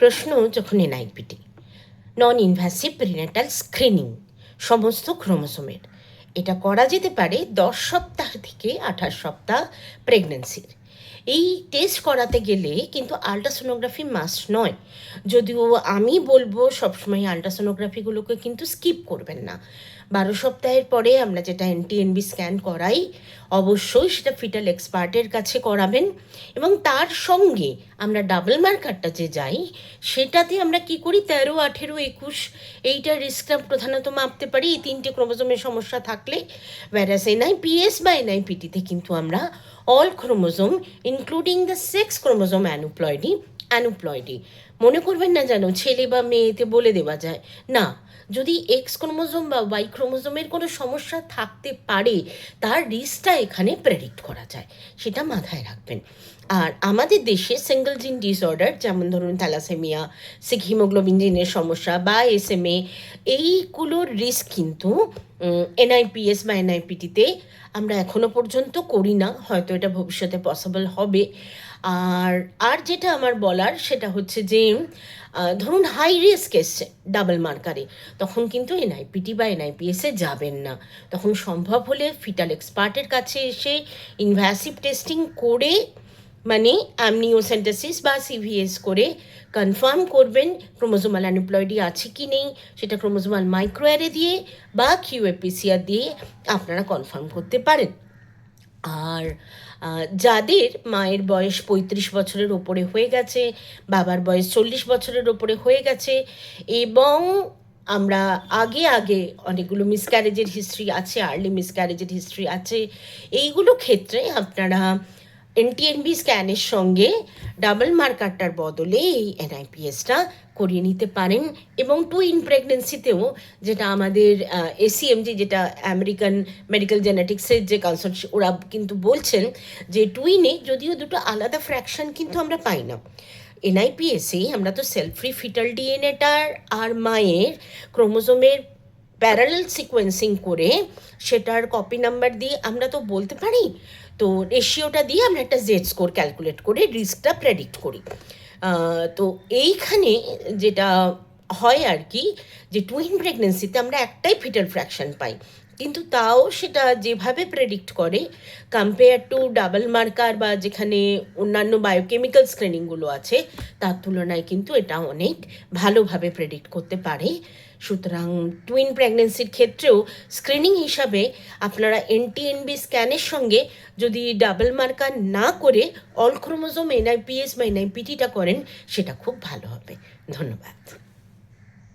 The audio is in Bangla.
প্রশ্ন যখন এনআইপিটি, নন ইনভ্যাসিভ প্রিনেটাল স্ক্রিনিং সমস্ত ক্রোমোসোমের, এটা করা যেতে পারে 10 সপ্তাহ থেকে 28 সপ্তাহ প্রেগনেন্সির। এই টেস্ট করাতে গেলে কিন্তু আলট্রাসোনোগ্রাফি মাস্ট নয়, যদিও আমি বলবো সবসময় আলট্রাসোনোগ্রাফিগুলোকে কিন্তু স্কিপ করবেন না। 12 সপ্তাহের পরে আমরা যেটা এনটিএনবি স্ক্যান করাই, অবশ্যই সেটা ফিটাল এক্সপার্টের কাছে করাবেন। এবং তার সঙ্গে আমরা ডাবল মার্কারটা যে যাই, সেটাতে আমরা কি করি 13, 18, 21 এইটা রিস্কটা প্রধানত মাপতে পারি এই 3টে ক্রোমোজোমের সমস্যা থাকলে। whereas এনআইপিএস বা এনআইপিটিতে কিন্তু আমরা all chromosome including the sex chromosome aneuploidy মনে করবেন না যেন ছেলে বা মেয়েতে বলে দেওয়া যায় না। যদি এক্স ক্রোমোজোম বা ওয়াই ক্রোমোজোমের কোনো সমস্যা থাকতে পারে, তার রিস্কটা এখানে প্রেডিক্ট করা যায়, সেটা মাথায় রাখবেন। আর আমাদের দেশে সিঙ্গল জিন ডিসঅর্ডার, যেমন ধরুন থ্যালাসেমিয়া, সিক হিমোগ্লোবিন জিনের সমস্যা বা এসএমএ, এইগুলোর রিস্ক কিন্তু এনআইপিএস বা এনআইপিটিতে আমরা এখনো পর্যন্ত করি না, হয়তো এটা ভবিষ্যতে পসিবল হবে। আর যেটা আমার বলার সেটা হচ্ছে যে ধরুন হাই রিস্ক এসছে ডাবল মার্কারে, তখন কিন্তু এনআইপিটি বা এনআইপিএসে যাবেন না। তখন সম্ভব হলে ফিটাল এক্সপার্টের কাছে এসে ইনভ্যাসিভ টেস্টিং করে, মানে অ্যামনিওসেন্টেসিস বা সিভিএস করে কনফার্ম করবেন ক্রোমোজোমাল অ্যানুপ্লয়েডি আছে কি নেই। সেটা ক্রোমোজোমাল মাইক্রোঅ্যারে দিয়ে বা কিউএপিসিআর দিয়ে আপনারা কনফার্ম করতে পারেন। আর যাদের মায়ের বয়স 35 বছরের ওপরে হয়ে গেছে, বাবার বয়স 40 বছরের ওপরে হয়ে গেছে, এবং আমরা আগে অনেকগুলো মিসক্যারেজের হিস্ট্রি আছে, আর্লি মিসক্যারেজের হিস্ট্রি আছে, এইগুলো ক্ষেত্রে আপনারা এনটিএনবি স্ক্যানের সঙ্গে ডাবল মার্কারটার বদলে এই এনআইপিএসটা করিয়ে নিতে পারেন। এবং টুইন প্রেগনেন্সিতেও, যেটা আমাদের এসিএমজি, যেটা আমেরিকান মেডিকেল জেনেটিক্সের যে কনসাল্ট, ওরা কিন্তু বলছেন যে টুইনে যদিও দুটো আলাদা ফ্র্যাকশন কিন্তু আমরা পাই না, এনআইপিএসে আমরা তো সেলফ ফ্রি ফিটাল ডিএনএটার আর মায়ের ক্রোমোজোমের প্যারালাল সিকোয়েন্সিং করে সেটার কপি নাম্বার দিয়ে আমরা তো বলতে পারি, তো রেশিওটা দিয়ে আমরা একটা জেড স্কোর ক্যালকুলেট করে রিস্কটা প্রেডিক্ট করি। তো এইখানে যেটা হয় আর কি, যে টুইন প্রেগনেন্সিতে আমরা একটাই ফিটাল ফ্র্যাকশন পাই, কিন্তু তাও সেটা যেভাবে প্রেডিক্ট করে কম্পেয়ার টু ডাবল মার্কার বা যেখানে অন্যান্য বায়োকেমিক্যাল স্ক্রিনিংগুলো আছে, তার তুলনায় কিন্তু এটা অনেক ভালোভাবে প্রেডিক্ট করতে পারে। সুতরাং টুইন প্রেগনেন্সির ক্ষেত্রেও স্ক্রিনিং হিসাবে আপনারা এনটিএনবি স্ক্যানের সঙ্গে যদি ডাবল মার্কার না করে অল ক্রোমোজোম এনআইপিএস বা এনআইপিটিটা করেন, সেটা খুব ভালো হবে। ধন্যবাদ।